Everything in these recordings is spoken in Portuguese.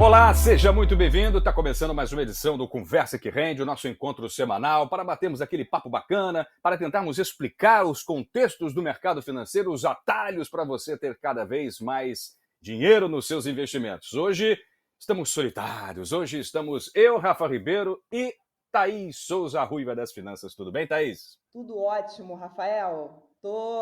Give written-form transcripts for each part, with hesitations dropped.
Olá, seja muito bem-vindo. Está começando mais uma edição do Conversa que Rende, o nosso encontro semanal para batermos aquele papo bacana, para tentarmos explicar os contextos do mercado financeiro, os atalhos para você ter cada vez mais dinheiro nos seus investimentos. Hoje estamos solitários, hoje estamos eu, Rafa Ribeiro e Thaís Souza, a Ruiva das Finanças. Tudo bem, Thaís? Tudo ótimo, Rafael. Tô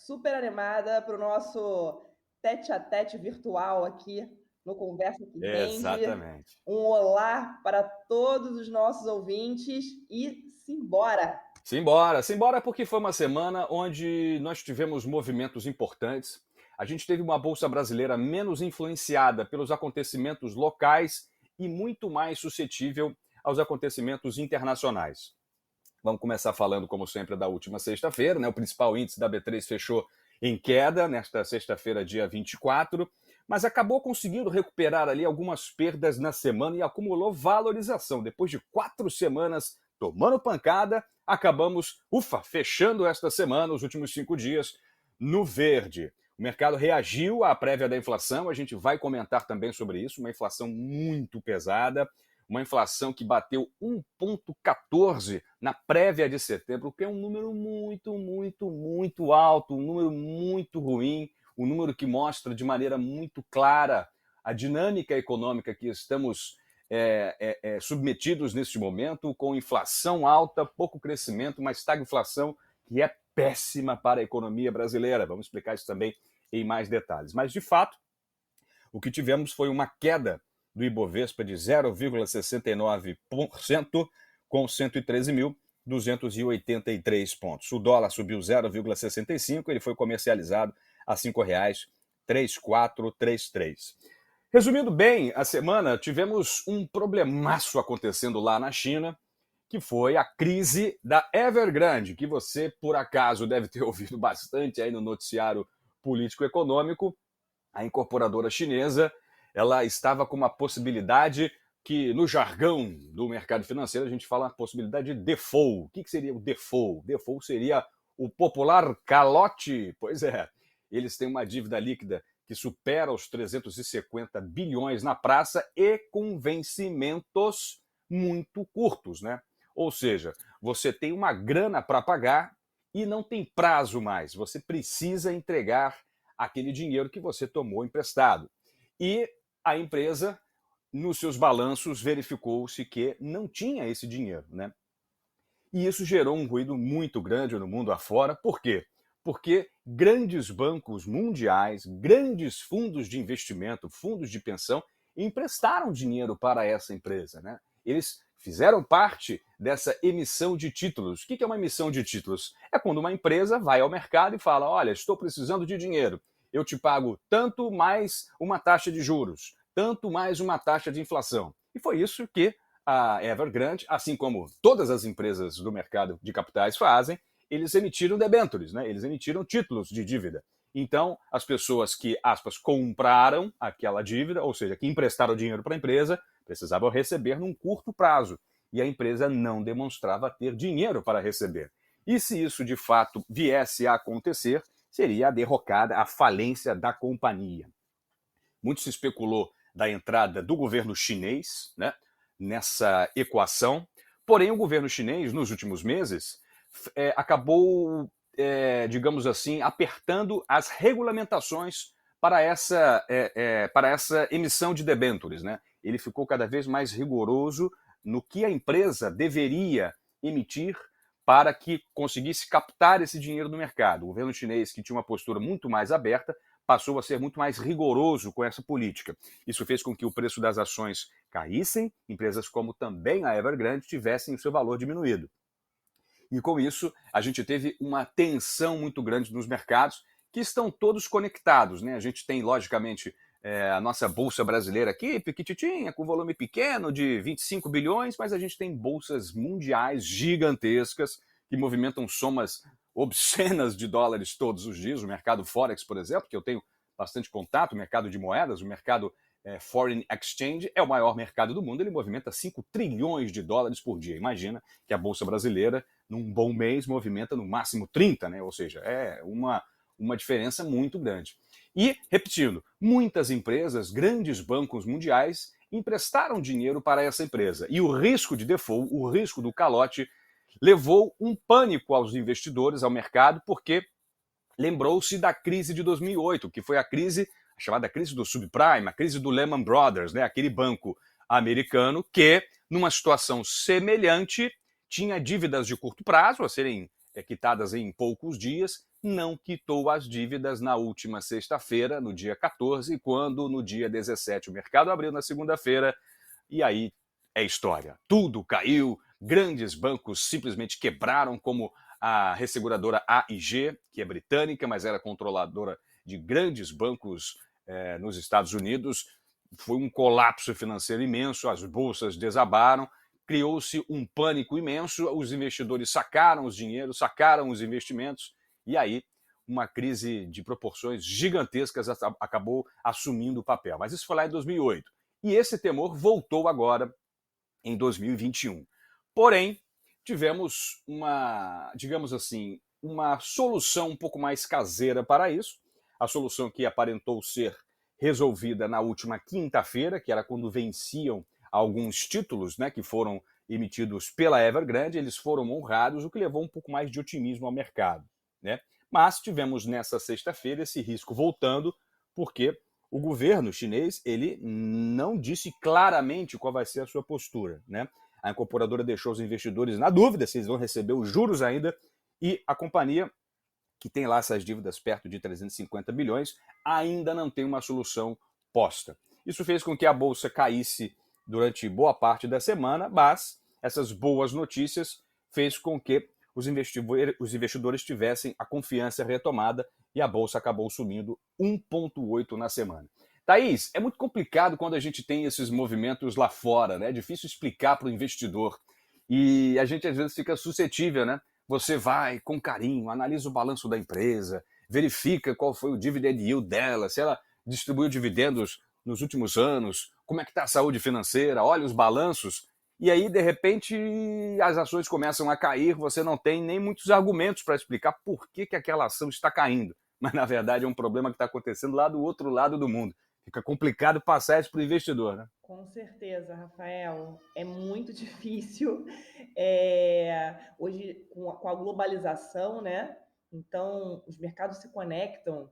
super animada para o nosso tete-a-tete virtual aqui no Conversa que Rende. Exatamente. Um olá para todos os nossos ouvintes e simbora! Simbora, simbora, porque foi uma semana onde nós tivemos movimentos importantes. A gente teve uma bolsa brasileira menos influenciada pelos acontecimentos locais e muito mais suscetível aos acontecimentos internacionais. Vamos começar falando, como sempre, da última sexta-feira, né? O principal índice da B3 fechou em queda nesta sexta-feira, dia 24, mas acabou conseguindo recuperar ali algumas perdas na semana e acumulou valorização. Depois de 4 semanas tomando pancada, acabamos, fechando esta semana, os últimos 5 dias, no verde. O mercado reagiu à prévia da inflação, a gente vai comentar também sobre isso, uma inflação muito pesada, uma inflação que bateu 1,14 na prévia de setembro, que é um número muito alto, um número muito ruim, um número que mostra de maneira muito clara a dinâmica econômica que estamos submetidos neste momento, com inflação alta, pouco crescimento, uma estagflação que é péssima para a economia brasileira. Vamos explicar isso também em mais detalhes. Mas, de fato, o que tivemos foi uma queda do Ibovespa de 0,69%, com 113.283 pontos. O dólar subiu 0,65%, ele foi comercializado a R$ 5,3433. Resumindo bem a semana, tivemos um problemaço acontecendo lá na China, que foi a crise da Evergrande, que você, por acaso, deve ter ouvido bastante aí no noticiário político-econômico. A incorporadora chinesa, ela estava com uma possibilidade que, no jargão do mercado financeiro, a gente fala a possibilidade de default. O que seria o default? Default seria o popular calote. Pois é, eles têm uma dívida líquida que supera os 350 bilhões na praça e com vencimentos muito curtos, né? Ou seja, você tem uma grana para pagar e não tem prazo mais. Você precisa entregar aquele dinheiro que você tomou emprestado. E a empresa, nos seus balanços, verificou-se que não tinha esse dinheiro, né? E isso gerou um ruído muito grande no mundo afora. Por quê? Porque grandes bancos mundiais, grandes fundos de investimento, fundos de pensão, emprestaram dinheiro para essa empresa, né? Eles fizeram parte dessa emissão de títulos. O que é uma emissão de títulos? É quando uma empresa vai ao mercado e fala: olha, estou precisando de dinheiro, eu te pago tanto mais uma taxa de juros, tanto mais uma taxa de inflação. E foi isso que a Evergrande, assim como todas as empresas do mercado de capitais fazem, eles emitiram debêntures, né? Eles emitiram títulos de dívida. Então, as pessoas que, aspas, compraram aquela dívida, ou seja, que emprestaram dinheiro para a empresa, precisavam receber num curto prazo. E a empresa não demonstrava ter dinheiro para receber. E se isso de fato viesse a acontecer, seria a derrocada, a falência da companhia. Muito se especulou da entrada do governo chinês, né, nessa equação, porém o governo chinês, nos últimos meses, acabou, digamos assim, apertando as regulamentações para essa emissão de debêntures, né? Ele ficou cada vez mais rigoroso no que a empresa deveria emitir para que conseguisse captar esse dinheiro do mercado. O governo chinês, que tinha uma postura muito mais aberta, passou a ser muito mais rigoroso com essa política. Isso fez com que o preço das ações caíssem, empresas como também a Evergrande tivessem o seu valor diminuído. E com isso, a gente teve uma tensão muito grande nos mercados, que estão todos conectados, né? A gente tem, logicamente, a nossa bolsa brasileira aqui, pequititinha, com volume pequeno de 25 bilhões, mas a gente tem bolsas mundiais gigantescas que movimentam somas obscenas de dólares todos os dias. O mercado Forex, por exemplo, que eu tenho bastante contato, o mercado de moedas, o mercado Foreign Exchange, é o maior mercado do mundo, ele movimenta 5 trilhões de dólares por dia. Imagina que a bolsa brasileira, num bom mês, movimenta no máximo 30, né? Ou seja, é uma diferença muito grande. E, repetindo, muitas empresas, grandes bancos mundiais, emprestaram dinheiro para essa empresa. E o risco de default, o risco do calote, levou um pânico aos investidores, ao mercado, porque lembrou-se da crise de 2008, que foi a chamada crise do subprime, a crise do Lehman Brothers, né? Aquele banco americano que, numa situação semelhante, tinha dívidas de curto prazo a serem quitadas em poucos dias, não quitou as dívidas na última sexta-feira, no dia 14, quando no dia 17 o mercado abriu na segunda-feira, e aí é história. Tudo caiu, grandes bancos simplesmente quebraram, como a resseguradora AIG, que é britânica, mas era controladora de grandes bancos nos Estados Unidos. Foi um colapso financeiro imenso, as bolsas desabaram, criou-se um pânico imenso, os investidores sacaram os dinheiros, sacaram os investimentos, e aí uma crise de proporções gigantescas acabou assumindo o papel. Mas isso foi lá em 2008. E esse temor voltou agora em 2021. Porém, tivemos digamos assim, uma solução um pouco mais caseira para isso. A solução que aparentou ser resolvida na última quinta-feira, que era quando venciam alguns títulos, né, que foram emitidos pela Evergrande, eles foram honrados, o que levou um pouco mais de otimismo ao mercado, né? Mas tivemos nessa sexta-feira esse risco voltando, porque o governo chinês ele não disse claramente qual vai ser a sua postura, né? A incorporadora deixou os investidores na dúvida se eles vão receber os juros ainda, e a companhia, que tem lá essas dívidas perto de 350 bilhões, ainda não tem uma solução posta. Isso fez com que a bolsa caísse durante boa parte da semana, mas essas boas notícias fez com que os investidores tivessem a confiança retomada e a bolsa acabou subindo 1,8% na semana. Thaís, é muito complicado quando a gente tem esses movimentos lá fora, né? É difícil explicar para o investidor. E a gente às vezes fica suscetível, né? Você vai com carinho, analisa o balanço da empresa, verifica qual foi o dividend yield dela, se ela distribuiu dividendos nos últimos anos, como é que está a saúde financeira, olha os balanços, e aí, de repente, as ações começam a cair, você não tem nem muitos argumentos para explicar por que aquela ação está caindo. Mas, na verdade, é um problema que está acontecendo lá do outro lado do mundo. Fica complicado passar isso para o investidor, né? Com certeza, Rafael. É muito difícil. Hoje, com a globalização, né? Então, os mercados se conectam,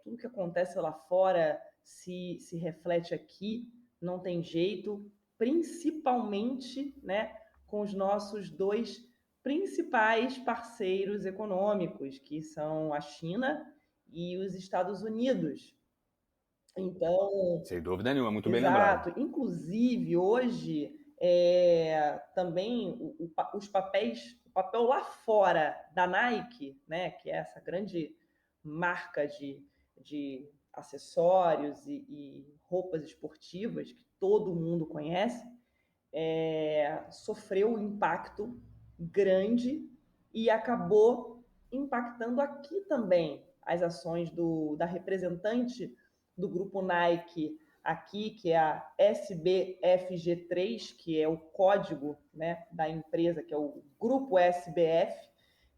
tudo que acontece lá fora se reflete aqui, não tem jeito, principalmente, né, com os nossos dois principais parceiros econômicos, que são a China e os Estados Unidos. Então, Sem dúvida nenhuma, muito bem lembrado. exato. Inclusive, hoje, também o papel lá fora da Nike, né, que é essa grande marca de acessórios e roupas esportivas que todo mundo conhece, sofreu um impacto grande e acabou impactando aqui também as ações da representante do grupo Nike aqui, que é a SBFG3, que é o código, né, da empresa, que é o grupo SBF,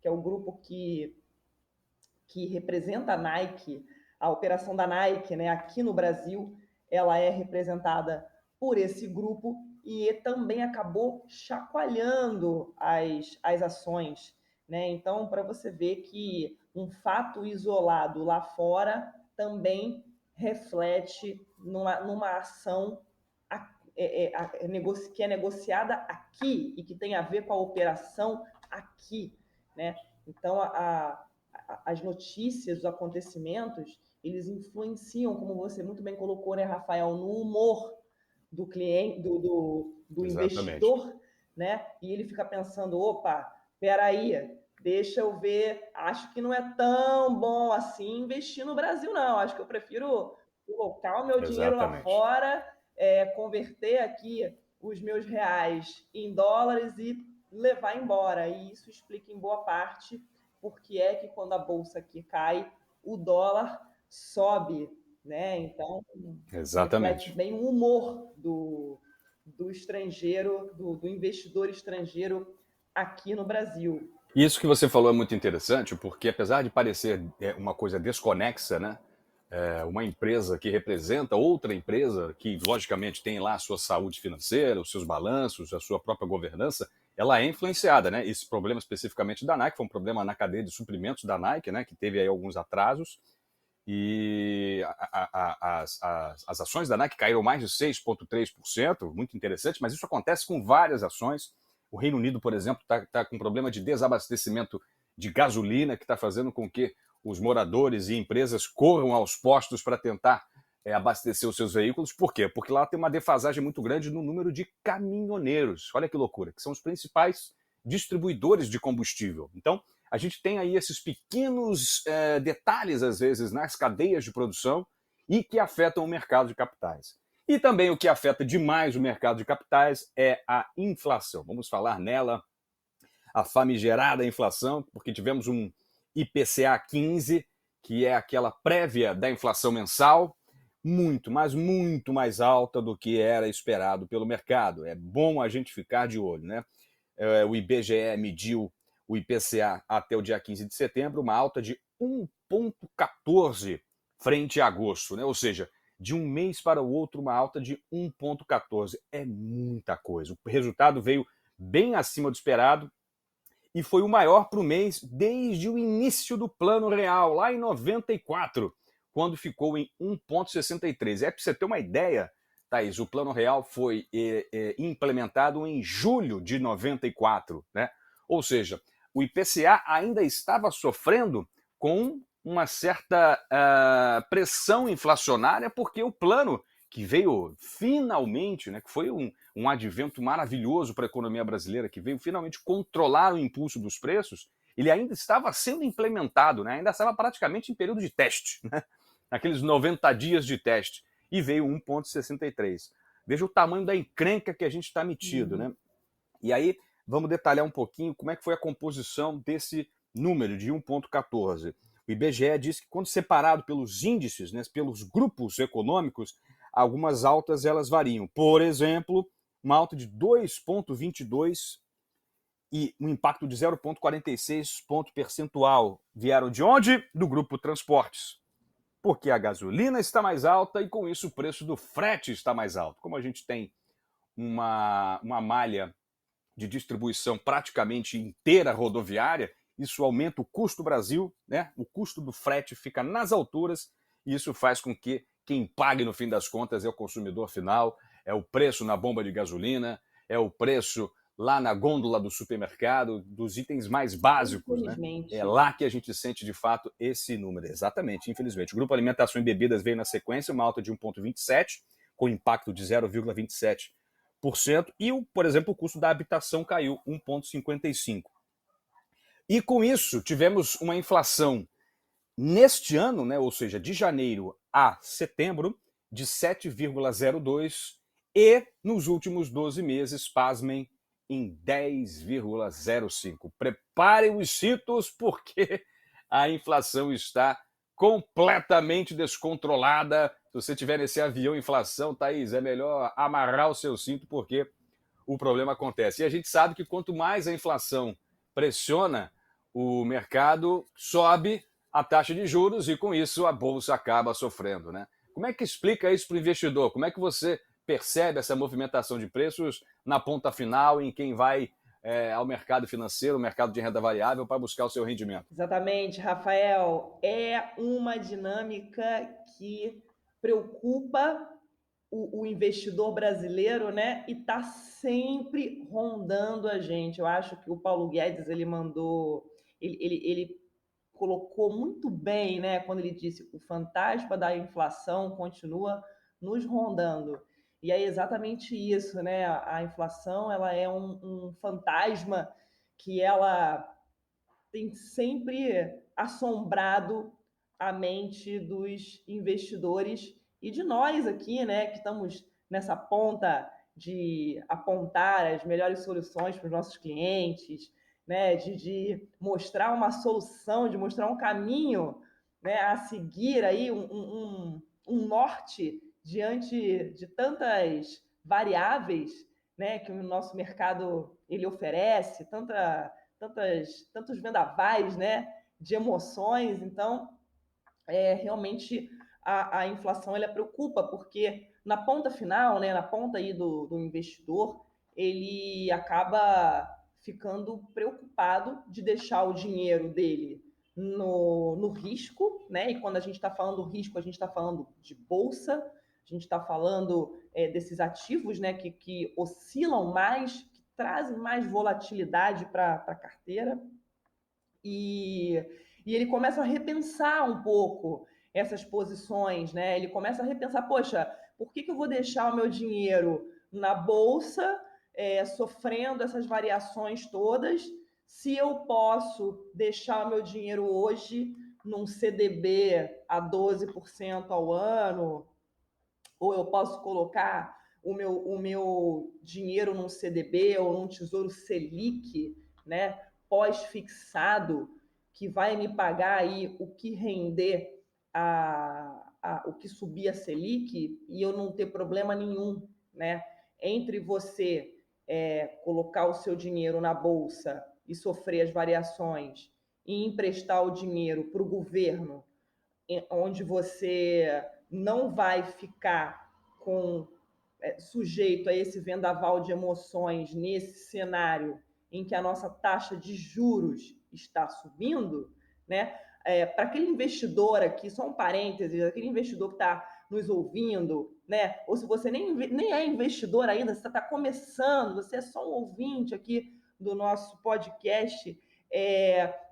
que é o grupo que representa a Nike, a operação da Nike, né, aqui no Brasil, ela é representada por esse grupo e também acabou chacoalhando as ações, né? Então, para você ver que um fato isolado lá fora também reflete numa ação que é negociada aqui e que tem a ver com a operação aqui, né? Então, as notícias, os acontecimentos, eles influenciam, como você muito bem colocou, né, Rafael, no humor do cliente, do Exatamente. investidor, né? E ele fica pensando, opa, peraí, deixa eu ver, acho que não é tão bom assim investir no Brasil, não. Acho que eu prefiro colocar o meu dinheiro lá Exatamente. fora, converter aqui os meus reais em dólares e levar embora. E isso explica em boa parte por que é que quando a bolsa aqui cai, o dólar sobe, né? Então, reflete Exatamente. bem o humor do estrangeiro, do investidor estrangeiro aqui no Brasil. Isso que você falou é muito interessante, porque apesar de parecer uma coisa desconexa, né? Uma empresa que representa outra empresa, que logicamente tem lá a sua saúde financeira, os seus balanços, a sua própria governança, ela é influenciada, né? Esse problema especificamente da Nike foi um problema na cadeia de suprimentos da Nike, né? Que teve aí alguns atrasos e as ações da Nike caíram mais de 6,3%, muito interessante, mas isso acontece com várias ações. O Reino Unido, por exemplo, está com problema de desabastecimento de gasolina, que está fazendo com que os moradores e empresas corram aos postos para tentar abastecer os seus veículos. Por quê? Porque lá tem uma defasagem muito grande no número de caminhoneiros. Olha que loucura, que são os principais distribuidores de combustível. Então, a gente tem aí esses pequenos detalhes, às vezes, nas cadeias de produção e que afetam o mercado de capitais. E também o que afeta demais o mercado de capitais é a inflação. Vamos falar nela, a famigerada inflação, porque tivemos um IPCA 15, que é aquela prévia da inflação mensal, muito, mas muito mais alta do que era esperado pelo mercado. É bom a gente ficar de olho, né? O IBGE mediu o IPCA até o dia 15 de setembro, uma alta de 1,14 frente a agosto, né? Ou seja, de um mês para o outro, uma alta de 1,14. É muita coisa. O resultado veio bem acima do esperado e foi o maior para o mês desde o início do Plano Real, lá em 94, quando ficou em 1,63. Para você ter uma ideia, Thaís, o Plano Real foi implementado em julho de 94, né? Ou seja, o IPCA ainda estava sofrendo com uma certa pressão inflacionária, porque o plano que veio finalmente, né, que foi um advento maravilhoso para a economia brasileira, que veio finalmente controlar o impulso dos preços, ele ainda estava sendo implementado, né, ainda estava praticamente em período de teste, né, naqueles 90 dias de teste, e veio 1,63. Veja o tamanho da encrenca que a gente está metido, né? E aí, vamos detalhar um pouquinho como é que foi a composição desse número de 1,14. O IBGE diz que quando separado pelos índices, né, pelos grupos econômicos, algumas altas elas variam. Por exemplo, uma alta de 2,22 e um impacto de 0,46 ponto percentual vieram de onde? Do grupo transportes. Porque a gasolina está mais alta e com isso o preço do frete está mais alto. Como a gente tem uma malha de distribuição praticamente inteira rodoviária, isso aumenta o custo do Brasil, né? O custo do frete fica nas alturas e isso faz com que quem pague no fim das contas é o consumidor final, é o preço na bomba de gasolina, é o preço lá na gôndola do supermercado, dos itens mais básicos, né? É Infelizmente. lá que a gente sente de fato esse número. Exatamente, infelizmente. O grupo Alimentação e Bebidas veio na sequência, uma alta de 1,27, com impacto de 0,27%, e, por exemplo, o custo da habitação caiu 1,55%. E com isso, tivemos uma inflação neste ano, né, ou seja, de janeiro a setembro, de 7,02% e nos últimos 12 meses, pasmem, em 10,05%. Preparem os cintos porque a inflação está completamente descontrolada. Se você tiver nesse avião inflação, Thaís, é melhor amarrar o seu cinto porque o problema acontece. E a gente sabe que quanto mais a inflação pressiona o mercado, sobe a taxa de juros e com isso a bolsa acaba sofrendo, né? Como é que explica isso para o investidor? Como é que você percebe essa movimentação de preços na ponta final em quem vai ao mercado financeiro, o mercado de renda variável para buscar o seu rendimento? Exatamente, Rafael. É uma dinâmica que preocupa o investidor brasileiro, né? E está sempre rondando a gente. Eu acho que o Paulo Guedes ele mandou, ele colocou muito bem, né? Quando ele disse o fantasma da inflação continua nos rondando. E é exatamente isso, né? A inflação ela é um fantasma que ela tem sempre assombrado a mente dos investidores e de nós aqui, né, que estamos nessa ponta de apontar as melhores soluções para os nossos clientes, né, de mostrar uma solução, de mostrar um caminho, né, a seguir aí um norte diante de tantas variáveis, né, que o nosso mercado ele oferece, tantos vendavais, né, de emoções. Então, realmente a inflação ela preocupa, porque na ponta final, né, na ponta aí do investidor, ele acaba ficando preocupado de deixar o dinheiro dele no risco, né? E quando a gente está falando risco, a gente está falando de bolsa, a gente está falando desses ativos, né, que oscilam mais, que trazem mais volatilidade para a carteira. E ele começa a repensar um pouco essas posições, né? Ele começa a repensar, poxa, por que eu vou deixar o meu dinheiro na bolsa, sofrendo essas variações todas, se eu posso deixar o meu dinheiro hoje num CDB a 12% ao ano, ou eu posso colocar o meu dinheiro num CDB ou num Tesouro Selic, né, pós-fixado, que vai me pagar aí o que render o que subir a Selic e eu não ter problema nenhum, né? Entre você colocar o seu dinheiro na bolsa e sofrer as variações e emprestar o dinheiro para o governo, onde você não vai ficar sujeito a esse vendaval de emoções nesse cenário em que a nossa taxa de juros está subindo, né? Para aquele investidor aqui, só um parênteses, aquele investidor que está nos ouvindo, né? Ou se você nem é investidor ainda, você está começando, você é só um ouvinte aqui do nosso podcast,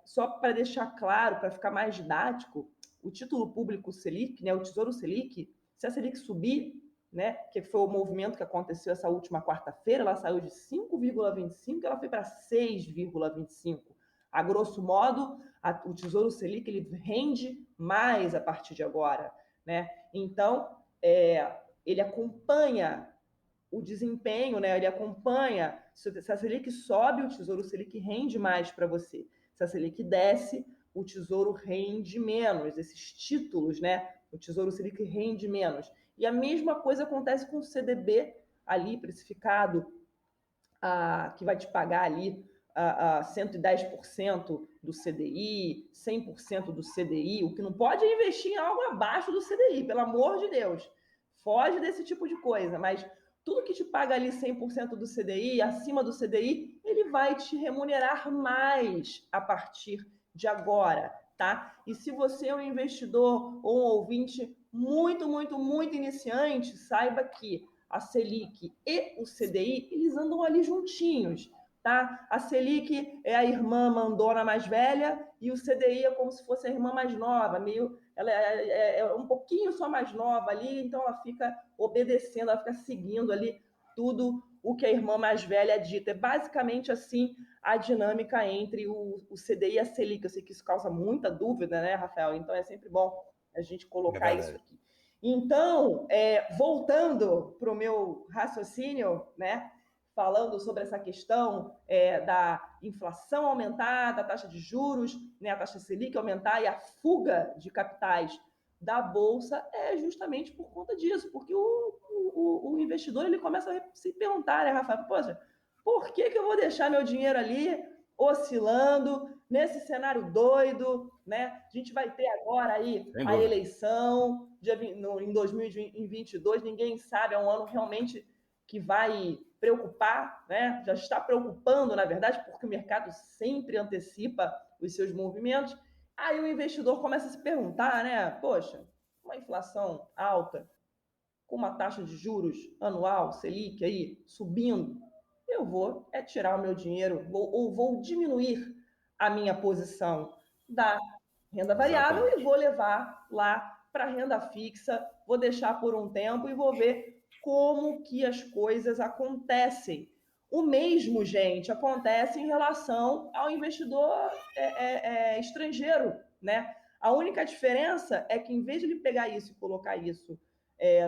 só para deixar claro, para ficar mais didático, o título público Selic, né, o Tesouro Selic, se a Selic subir, né, que foi o movimento que aconteceu essa última quarta-feira, ela saiu de 5,25, ela foi para 6,25. A grosso modo, o Tesouro Selic ele rende mais a partir de agora, né? Então, ele acompanha o desempenho, né? Ele acompanha, se a Selic sobe, o Tesouro Selic rende mais para você. Se a Selic desce, o Tesouro rende menos, esses títulos, né? O Tesouro Selic rende menos. E a mesma coisa acontece com o CDB ali precificado, que vai te pagar ali a 110% do CDI, 100% do CDI. O que não pode é investir em algo abaixo do CDI, pelo amor de Deus. Foge desse tipo de coisa, mas tudo que te paga ali 100% do CDI, acima do CDI, ele vai te remunerar mais a partir de agora, tá? E se você é um investidor ou um ouvinte muito, muito, muito iniciante, saiba que a Selic e o CDI, eles andam ali juntinhos, tá? A Selic é a irmã mandona mais velha e o CDI é como se fosse a irmã mais nova, ela é um pouquinho só mais nova ali, então ela fica obedecendo, ela fica seguindo ali tudo o que a irmã mais velha dita. É basicamente assim a dinâmica entre o CDI e a Selic. Eu sei que isso causa muita dúvida, né, Rafael? Então é sempre bom a gente colocar isso aqui. Então, voltando para o meu raciocínio, né, falando sobre essa questão da inflação aumentar, da taxa de juros, né, a taxa Selic aumentar e a fuga de capitais da Bolsa é justamente por conta disso, porque o investidor ele começa a se perguntar, né, Rafael, poxa, por que eu vou deixar meu dinheiro ali oscilando nesse cenário doido, né? A gente vai ter agora aí a eleição em 2022, ninguém sabe, é um ano realmente que vai preocupar, né? Já está preocupando, na verdade, porque o mercado sempre antecipa os seus movimentos. Aí o investidor começa a se perguntar, né? Poxa, uma inflação alta, com uma taxa de juros anual, Selic aí, subindo, eu vou tirar o meu dinheiro ou vou diminuir a minha posição da renda variável e vou levar lá para a renda fixa, vou deixar por um tempo e vou ver como que as coisas acontecem. O mesmo, gente, acontece em relação ao investidor estrangeiro, né? A única diferença é que, em vez de ele pegar isso e colocar isso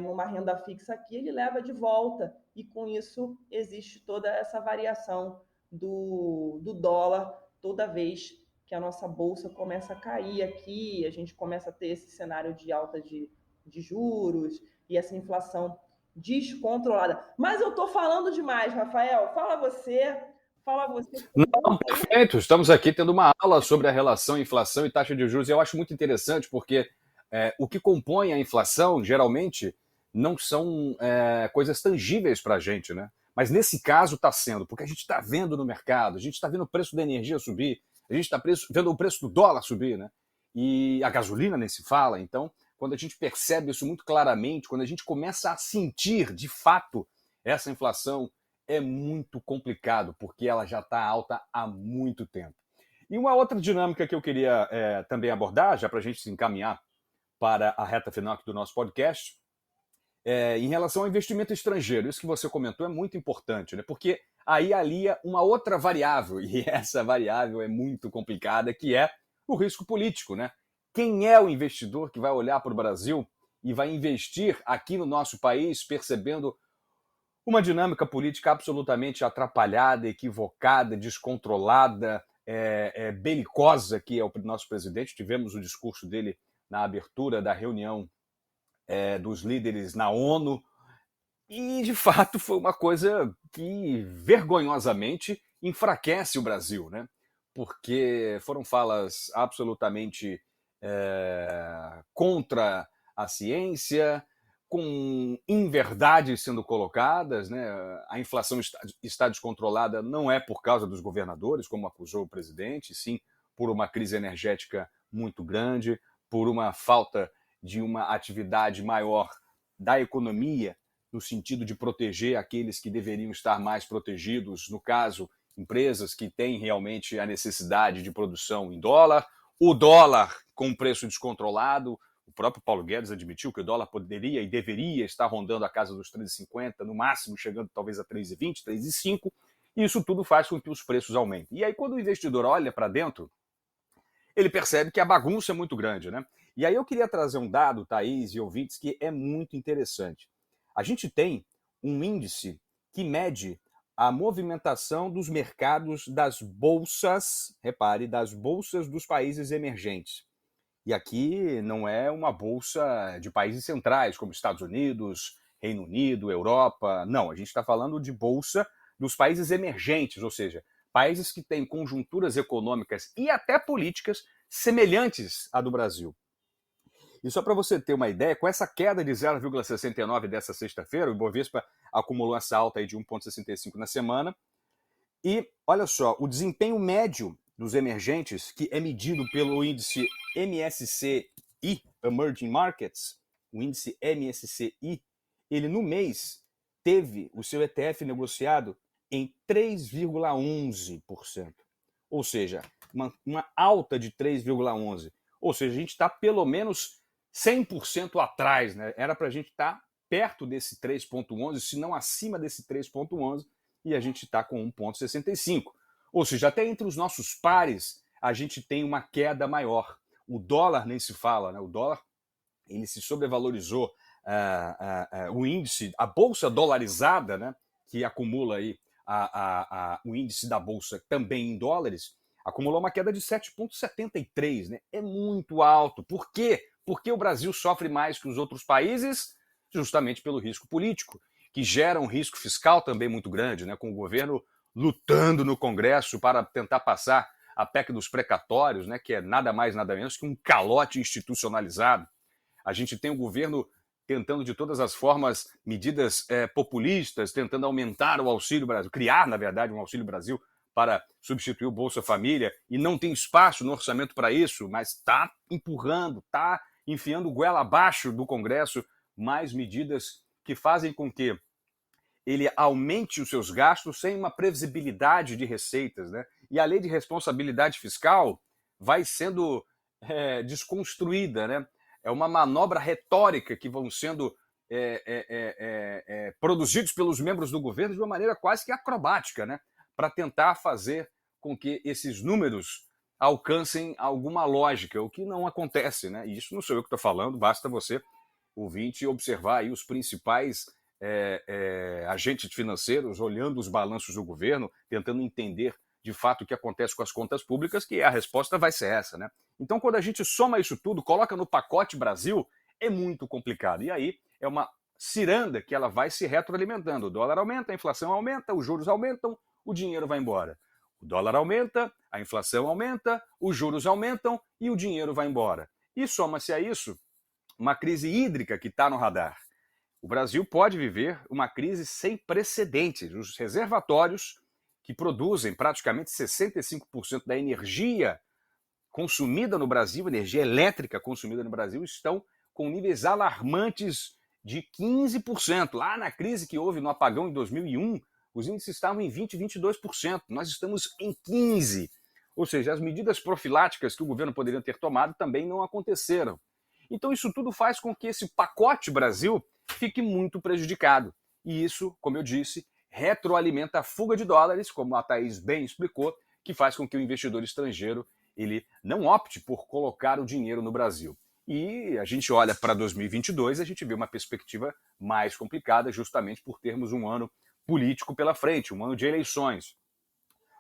numa renda fixa aqui, ele leva de volta. E com isso existe toda essa variação do dólar toda vez que a nossa bolsa começa a cair aqui, a gente começa a ter esse cenário de alta de juros e essa inflação descontrolada. Mas eu estou falando demais, Rafael. Fala você, Fala você, tudo bom Não, por aí? perfeito. Estamos aqui tendo uma aula sobre a relação inflação e taxa de juros. Eu acho muito interessante porque o que compõe a inflação, geralmente, não são coisas tangíveis para a gente, né? Mas nesse caso está sendo, porque a gente está vendo no mercado, a gente está vendo o preço da energia subir, a gente está vendo o preço do dólar subir, né? E a gasolina nem se fala. Então, quando a gente percebe isso muito claramente, quando a gente começa a sentir de fato essa inflação, é muito complicado, porque ela já está alta há muito tempo. E uma outra dinâmica que eu queria também abordar, já para a gente se encaminhar para a reta final aqui do nosso podcast, em relação ao investimento estrangeiro. Isso que você comentou é muito importante, né? Porque aí alia uma outra variável, e essa variável é muito complicada, que é o risco político, né? Quem é o investidor que vai olhar para o Brasil e vai investir aqui no nosso país, percebendo uma dinâmica política absolutamente atrapalhada, equivocada, descontrolada, belicosa, que é o nosso presidente. Tivemos o discurso dele na abertura da reunião dos líderes na ONU, e de fato foi uma coisa que vergonhosamente enfraquece o Brasil, né? Porque foram falas absolutamente contra a ciência, com inverdades sendo colocadas, né? A inflação está descontrolada não é por causa dos governadores, como acusou o presidente, sim por uma crise energética muito grande, por uma falta de uma atividade maior da economia, no sentido de proteger aqueles que deveriam estar mais protegidos, no caso, empresas que têm realmente a necessidade de produção em dólar, o dólar com preço descontrolado. O próprio Paulo Guedes admitiu que o dólar poderia e deveria estar rondando a casa dos 3,50, no máximo chegando talvez a 3,20, 3,05, e isso tudo faz com que os preços aumentem. E aí, quando o investidor olha para dentro, ele percebe que a bagunça é muito grande, né? E aí eu queria trazer um dado, Thaís e ouvintes, que é muito interessante. A gente tem um índice que mede a movimentação dos mercados das bolsas, repare, das bolsas dos países emergentes. E aqui não é uma bolsa de países centrais, como Estados Unidos, Reino Unido, Europa. Não, a gente está falando de bolsa dos países emergentes, ou seja, países que têm conjunturas econômicas e até políticas semelhantes à do Brasil. E só para você ter uma ideia, com essa queda de 0,69 dessa sexta-feira, o Ibovespa acumulou essa alta aí de 1,65 na semana. E olha só, o desempenho médio dos emergentes, que é medido pelo índice MSCI, Emerging Markets, o índice MSCI, ele no mês teve o seu ETF negociado em 3,11%. Ou seja, uma alta de 3,11%. Ou seja, a gente está pelo menos 100% atrás, né? Era para a gente estar perto desse 3,11, se não acima desse 3,11, e a gente está com 1,65. Ou seja, até entre os nossos pares, a gente tem uma queda maior. O dólar nem se fala, né? O dólar ele se sobrevalorizou. O índice, a bolsa dolarizada, né? Que acumula aí o índice da bolsa também em dólares, acumulou uma queda de 7,73, né? É muito alto. Por quê? Porque o Brasil sofre mais que os outros países, justamente pelo risco político, que gera um risco fiscal também muito grande, né? Com o governo lutando no Congresso para tentar passar a PEC dos precatórios, né? Que é nada mais, nada menos que um calote institucionalizado. A gente tem o governo tentando de todas as formas medidas populistas, tentando aumentar o Auxílio Brasil, criar, na verdade, um Auxílio Brasil para substituir o Bolsa Família, e não tem espaço no orçamento para isso, mas está empurrando, está enfiando goela abaixo do Congresso mais medidas que fazem com que ele aumente os seus gastos sem uma previsibilidade de receitas, né? E a lei de responsabilidade fiscal vai sendo desconstruída, né? É uma manobra retórica que vão sendo produzidos pelos membros do governo de uma maneira quase que acrobática, né? Para tentar fazer com que esses números alcancem alguma lógica, o que não acontece, né? E isso não sou eu que estou falando, basta você, ouvinte, observar aí os principais agentes financeiros olhando os balanços do governo, tentando entender de fato o que acontece com as contas públicas, que a resposta vai ser essa, né? Então, quando a gente soma isso tudo, coloca no pacote Brasil, é muito complicado. E aí é uma ciranda que ela vai se retroalimentando. O dólar aumenta, a inflação aumenta, os juros aumentam, o dinheiro vai embora. O dólar aumenta, a inflação aumenta, os juros aumentam e o dinheiro vai embora. E soma-se a isso uma crise hídrica que está no radar. O Brasil pode viver uma crise sem precedentes. Os reservatórios, que produzem praticamente 65% da energia consumida no Brasil, energia elétrica consumida no Brasil, estão com níveis alarmantes de 15%. Lá na crise que houve no apagão em 2001, os índices estavam em 20%, 22%. Nós estamos em 15%. Ou seja, as medidas profiláticas que o governo poderia ter tomado também não aconteceram. Então isso tudo faz com que esse pacote Brasil fique muito prejudicado. E isso, como eu disse, retroalimenta a fuga de dólares, como a Thaís bem explicou, que faz com que o investidor estrangeiro ele não opte por colocar o dinheiro no Brasil. E a gente olha para 2022, a gente vê uma perspectiva mais complicada, justamente por termos um ano político pela frente, um ano de eleições,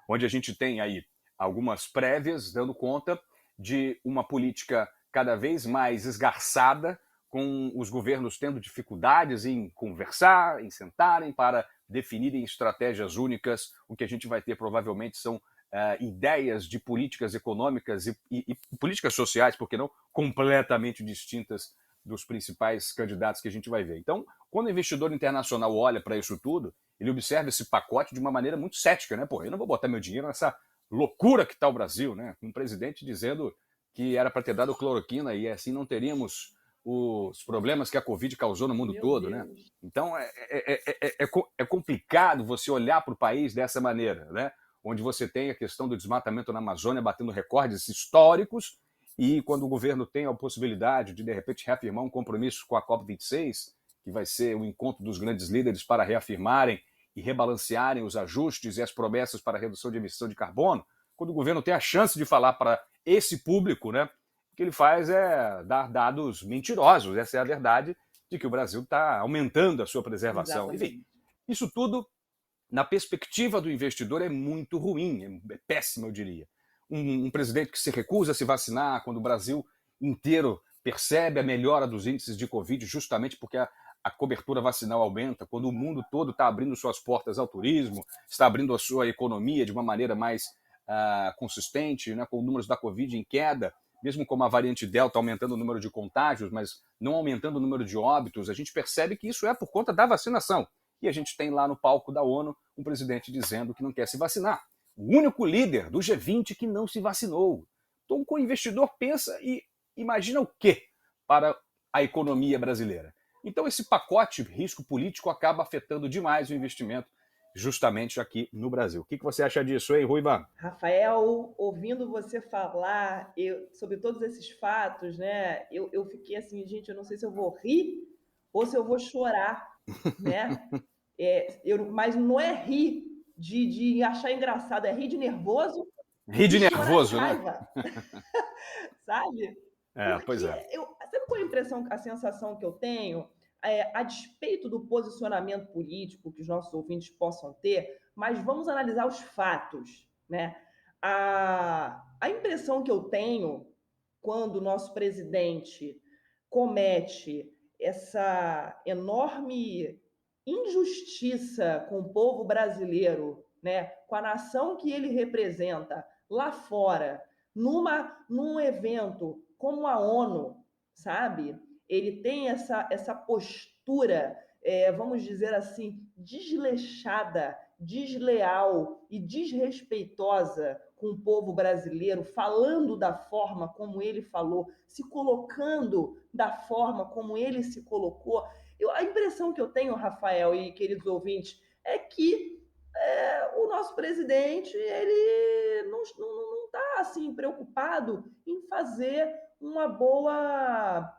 onde a gente tem aí algumas prévias dando conta de uma política cada vez mais esgarçada, com os governos tendo dificuldades em conversar, em sentarem para definirem estratégias únicas. O que a gente vai ter provavelmente são ideias de políticas econômicas e políticas sociais, porque não completamente distintas dos principais candidatos que a gente vai ver. Então, quando o investidor internacional olha para isso tudo, ele observa esse pacote de uma maneira muito cética, né? Pô, eu não vou botar meu dinheiro nessa loucura que está o Brasil, né? Um presidente dizendo que era para ter dado cloroquina e assim não teríamos os problemas que a Covid causou no mundo todo, né? Então é complicado você olhar para o país dessa maneira, né? Onde você tem a questão do desmatamento na Amazônia batendo recordes históricos e quando o governo tem a possibilidade de repente, reafirmar um compromisso com a COP26, que vai ser o encontro dos grandes líderes para reafirmarem e rebalancearem os ajustes e as promessas para a redução de emissão de carbono, quando o governo tem a chance de falar para esse público, né, o que ele faz é dar dados mentirosos. Essa é a verdade de que o Brasil está aumentando a sua preservação. Exatamente. Enfim, isso tudo, na perspectiva do investidor, é muito ruim, é péssimo, eu diria. Um presidente que se recusa a se vacinar, quando o Brasil inteiro percebe a melhora dos índices de Covid, justamente porque a cobertura vacinal aumenta, quando o mundo todo está abrindo suas portas ao turismo, está abrindo a sua economia de uma maneira mais consistente, né, com números da Covid em queda, mesmo com a variante Delta aumentando o número de contágios, mas não aumentando o número de óbitos, a gente percebe que isso é por conta da vacinação. E a gente tem lá no palco da ONU um presidente dizendo que não quer se vacinar. O único líder do G20 que não se vacinou. Então o investidor pensa e imagina o quê para a economia brasileira? Então esse pacote risco político acaba afetando demais o investimento justamente aqui no Brasil. O que você acha disso, hein, Ruivan? Rafael, ouvindo você falar sobre todos esses fatos, né, eu fiquei assim, gente, eu não sei se eu vou rir ou se eu vou chorar, né? Mas não é rir de achar engraçado, é rir de nervoso. Rir de nervoso, de raiva, né? Sabe? Pois é. Sabe qual é a impressão, a sensação que eu tenho? A despeito do posicionamento político que os nossos ouvintes possam ter, mas vamos analisar os fatos, né? A impressão que eu tenho quando o nosso presidente comete essa enorme injustiça com o povo brasileiro, né? Com a nação que ele representa lá fora, num evento como a ONU, sabe? Ele tem essa postura, vamos dizer assim, desleixada, desleal e desrespeitosa com o povo brasileiro, falando da forma como ele falou, se colocando da forma como ele se colocou. A impressão que eu tenho, Rafael e queridos ouvintes, é que o nosso presidente ele não está assim preocupado em fazer uma boa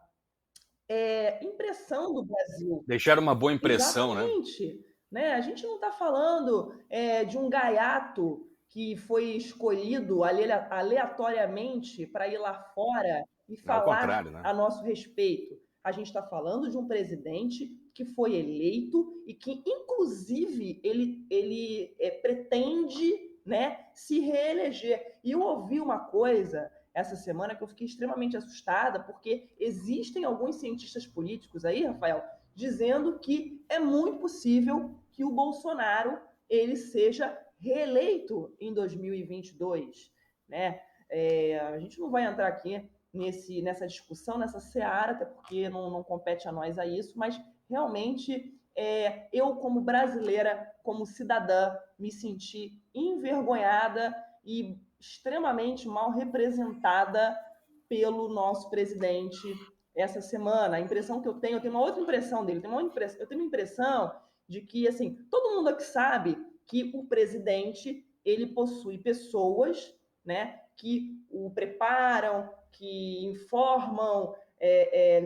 impressão do Brasil. Deixar uma boa impressão, Exatamente. Né? A gente não está falando de um gaiato que foi escolhido aleatoriamente para ir lá fora e falar né? a nosso respeito. A gente está falando de um presidente que foi eleito e que, inclusive, ele pretende, né, se reeleger. E eu ouvi uma coisa essa semana que eu fiquei extremamente assustada, porque existem alguns cientistas políticos aí, Rafael, dizendo que é muito possível que o Bolsonaro ele seja reeleito em 2022, né? A gente não vai entrar aqui nessa discussão, nessa seara, até porque não compete a nós a isso, mas realmente eu, como brasileira, como cidadã, me senti envergonhada e extremamente mal representada pelo nosso presidente essa semana. A impressão que eu tenho uma outra impressão dele, eu tenho uma impressão de que, assim, todo mundo aqui sabe que o presidente, ele possui pessoas, né, que o preparam, que informam,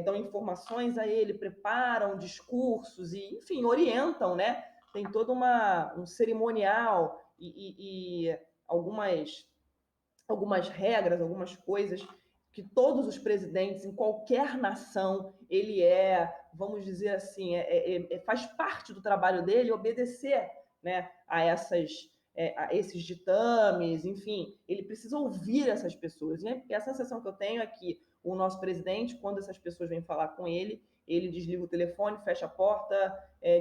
dão informações a ele, preparam discursos e, enfim, orientam, né? Tem todo um cerimonial e algumas regras, algumas coisas que todos os presidentes em qualquer nação, ele vamos dizer assim, faz parte do trabalho dele obedecer, né, a esses ditames, enfim, ele precisa ouvir essas pessoas. Né? E a sensação que eu tenho é que o nosso presidente, quando essas pessoas vêm falar com ele desliga o telefone, fecha a porta,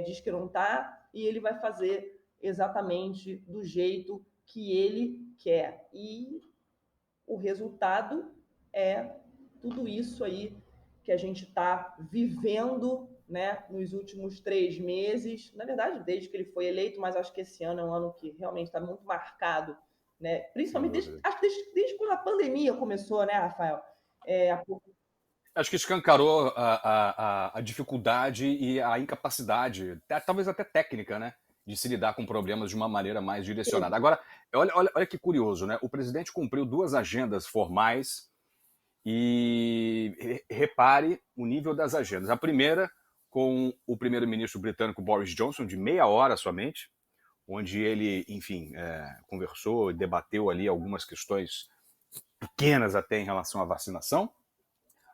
diz que não está, e ele vai fazer exatamente do jeito que ele quer. E o resultado é tudo isso aí que a gente está vivendo, né, nos últimos 3 meses, na verdade, desde que ele foi eleito, mas acho que esse ano é um ano que realmente está muito marcado, né, principalmente desde quando a pandemia começou, né, Rafael? Acho que escancarou a dificuldade e a incapacidade, talvez até técnica, né, de se lidar com problemas de uma maneira mais direcionada. Agora, olha que curioso, né? O presidente cumpriu 2 agendas formais e repare o nível das agendas. A primeira, com o primeiro-ministro britânico Boris Johnson, de meia hora somente, onde ele, enfim, conversou e debateu ali algumas questões pequenas até em relação à vacinação,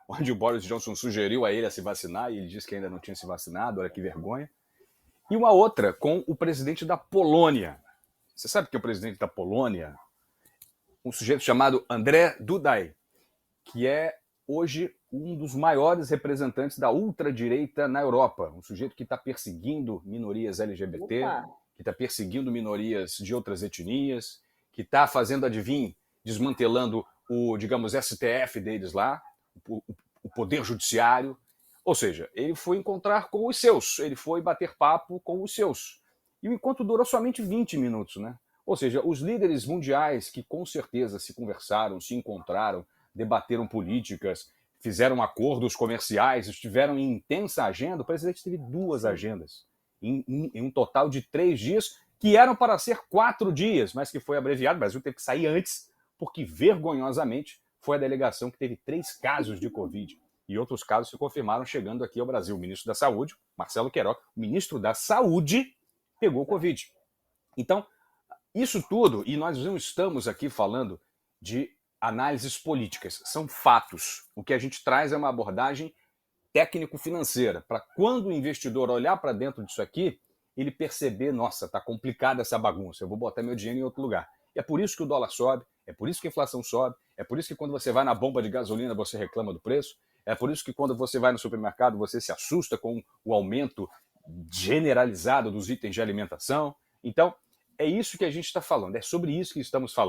onde o Boris Johnson sugeriu a ele a se vacinar e ele disse que ainda não tinha se vacinado, olha que vergonha. E uma outra com o presidente da Polônia. Você sabe que é o presidente da Polônia? Um sujeito chamado Andrzej Duda, que é hoje um dos maiores representantes da ultradireita na Europa. Um sujeito que está perseguindo minorias LGBT, que está perseguindo minorias de outras etnias, que está fazendo, adivinhe, desmantelando o, digamos, STF deles lá, o poder judiciário. Ou seja, ele foi encontrar com os seus, ele foi bater papo com os seus. E o encontro durou somente 20 minutos, né? Ou seja, os líderes mundiais que com certeza se conversaram, se encontraram, debateram políticas, fizeram acordos comerciais, estiveram em intensa agenda. O presidente teve 2 agendas, em um total de 3 dias, que eram para ser 4 dias, mas que foi abreviado. O Brasil teve que sair antes, porque vergonhosamente foi a delegação que teve 3 casos de Covid. E outros casos se confirmaram chegando aqui ao Brasil. O ministro da Saúde, Marcelo Queiroga, o ministro da Saúde, pegou Covid. Então, isso tudo, e nós não estamos aqui falando de análises políticas, são fatos. O que a gente traz é uma abordagem técnico-financeira, para quando o investidor olhar para dentro disso aqui, ele perceber, nossa, está complicada essa bagunça, eu vou botar meu dinheiro em outro lugar. E é por isso que o dólar sobe, é por isso que a inflação sobe, é por isso que quando você vai na bomba de gasolina você reclama do preço, é por isso que quando você vai no supermercado você se assusta com o aumento generalizado dos itens de alimentação. Então, é isso que a gente está falando, é sobre isso que estamos falando.